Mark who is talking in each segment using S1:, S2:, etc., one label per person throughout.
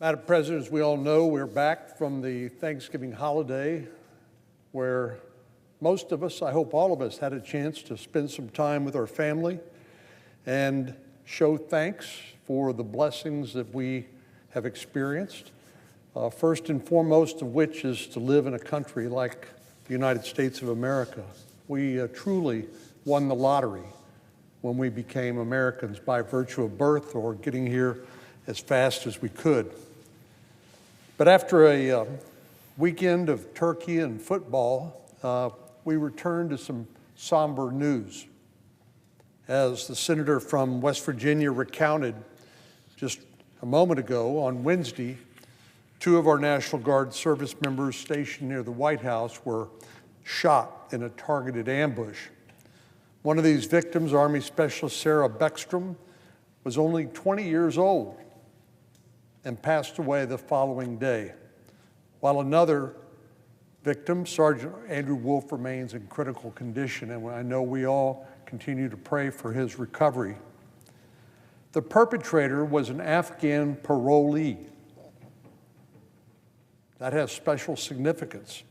S1: Madam President, as we all know, we're back from the Thanksgiving holiday where most of us, I hope all of us, had a chance to spend some time with our family and show thanks for the blessings that we have experienced. First and foremost of which is to live in a country like the United States of America. We truly won the lottery when we became Americans by virtue of birth or getting here as fast as we could. But after a weekend of turkey and football, we returned to some somber news. As the senator from West Virginia recounted just a moment ago, on Wednesday, 2 of our National Guard service members stationed near the White House were shot in a targeted ambush. One of these victims, Army Specialist Sarah Beckstrom, was only 20 years old and passed away the following day, while another victim, Sergeant Andrew Wolf, remains in critical condition, and I know we all continue to pray for his recovery. The perpetrator was an Afghan parolee. That has special significance,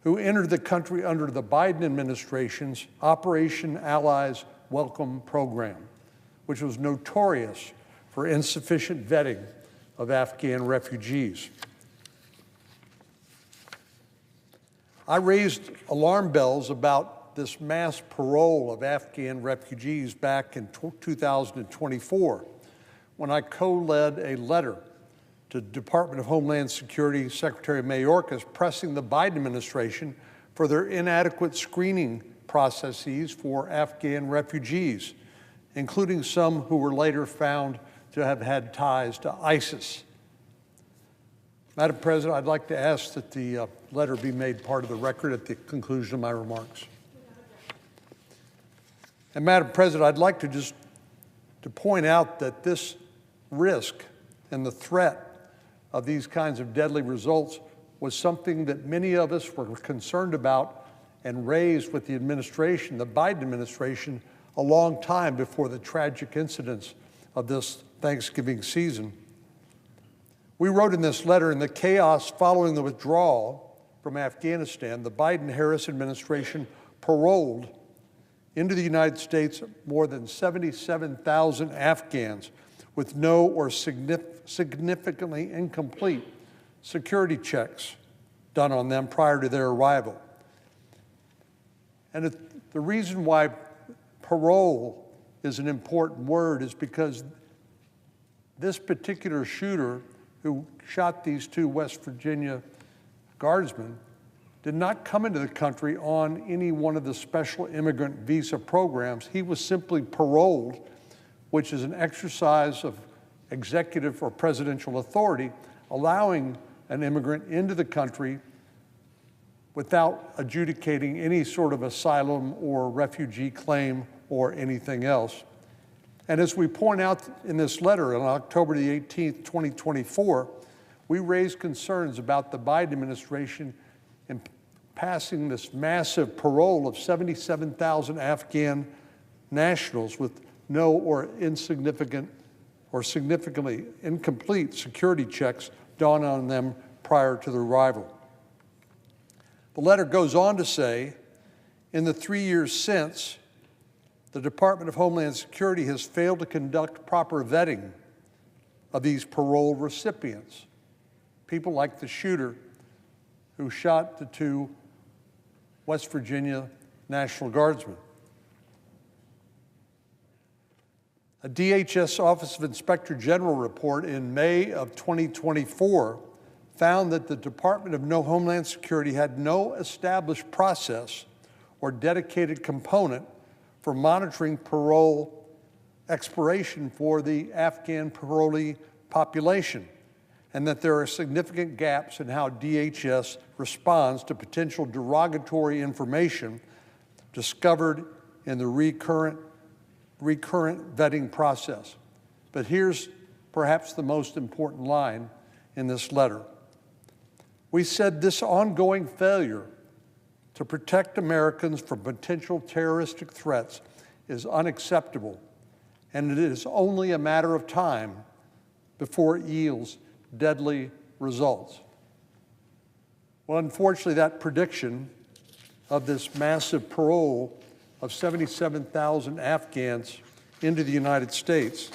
S1: who entered the country under the Biden administration's Operation Allies Welcome program, which was notorious for insufficient vetting of Afghan refugees. I raised alarm bells about this mass parole of Afghan refugees back in 2024 when I co-led a letter to Department of Homeland Security Secretary Mayorkas pressing the Biden administration for their inadequate screening processes for Afghan refugees, including some who were later found to have had ties to ISIS. Madam President, I'd like to ask that the letter be made part of the record at the conclusion of my remarks. And Madam President, I'd like to point out that this risk and the threat of these kinds of deadly results was something that many of us were concerned about and raised with the administration, the Biden administration, a long time before the tragic incidents of this Thanksgiving season. We wrote in this letter, in the chaos following the withdrawal from Afghanistan, the Biden-Harris administration paroled into the United States more than 77,000 Afghans with no or significantly incomplete security checks done on them prior to their arrival. And the reason why parole is an important word is because this particular shooter who shot these 2 West Virginia guardsmen did not come into the country on any one of the special immigrant visa programs. He was simply paroled, which is an exercise of executive or presidential authority, allowing an immigrant into the country without adjudicating any sort of asylum or refugee claim or anything else. And as we point out in this letter on October the 18th, 2024, we raised concerns about the Biden administration in passing this massive parole of 77,000 Afghan nationals with no or insignificant or significantly incomplete security checks done on them prior to their arrival. The letter goes on to say, in the 3 years since, the Department of Homeland Security has failed to conduct proper vetting of these parole recipients, people like the shooter who shot the 2 West Virginia National Guardsmen. A DHS Office of Inspector General report in May of 2024 found that the Department of Homeland Security had no established process or dedicated component for monitoring parole expiration for the Afghan parolee population, and that there are significant gaps in how DHS responds to potential derogatory information discovered in the recurrent vetting process. But here's perhaps the most important line in this letter. We said this ongoing failure to protect Americans from potential terroristic threats is unacceptable, and it is only a matter of time before it yields deadly results. Well, unfortunately, that prediction of this massive parole of 77,000 Afghans into the United States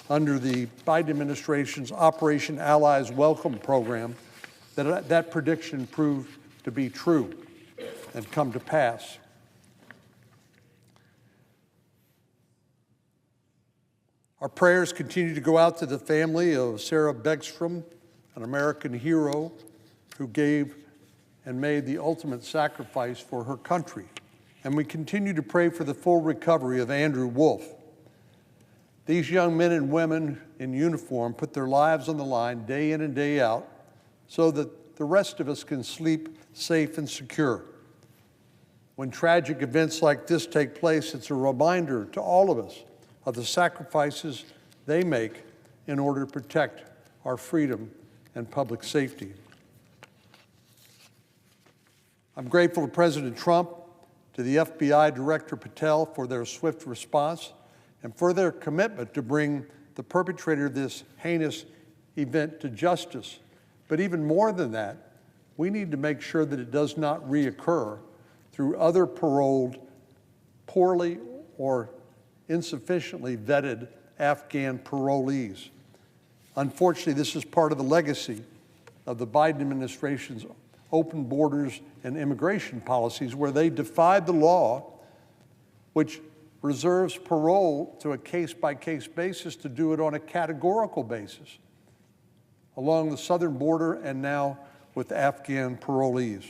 S1: under the Biden administration's Operation Allies Welcome program, that prediction proved to be true and come to pass. Our prayers continue to go out to the family of Sarah Begstrom, an American hero who gave and made the ultimate sacrifice for her country. And we continue to pray for the full recovery of Andrew Wolf. These young men and women in uniform put their lives on the line day in and day out so that the rest of us can sleep safe and secure. When tragic events like this take place, it's a reminder to all of us of the sacrifices they make in order to protect our freedom and public safety. I'm grateful to President Trump, to the FBI Director Patel for their swift response and for their commitment to bring the perpetrator of this heinous event to justice. But even more than that, we need to make sure that it does not reoccur through other paroled, poorly or insufficiently vetted Afghan parolees. Unfortunately, this is part of the legacy of the Biden administration's open borders and immigration policies, where they defied the law, which reserves parole to a case-by-case basis, to do it on a categorical basis along the southern border and now with Afghan parolees.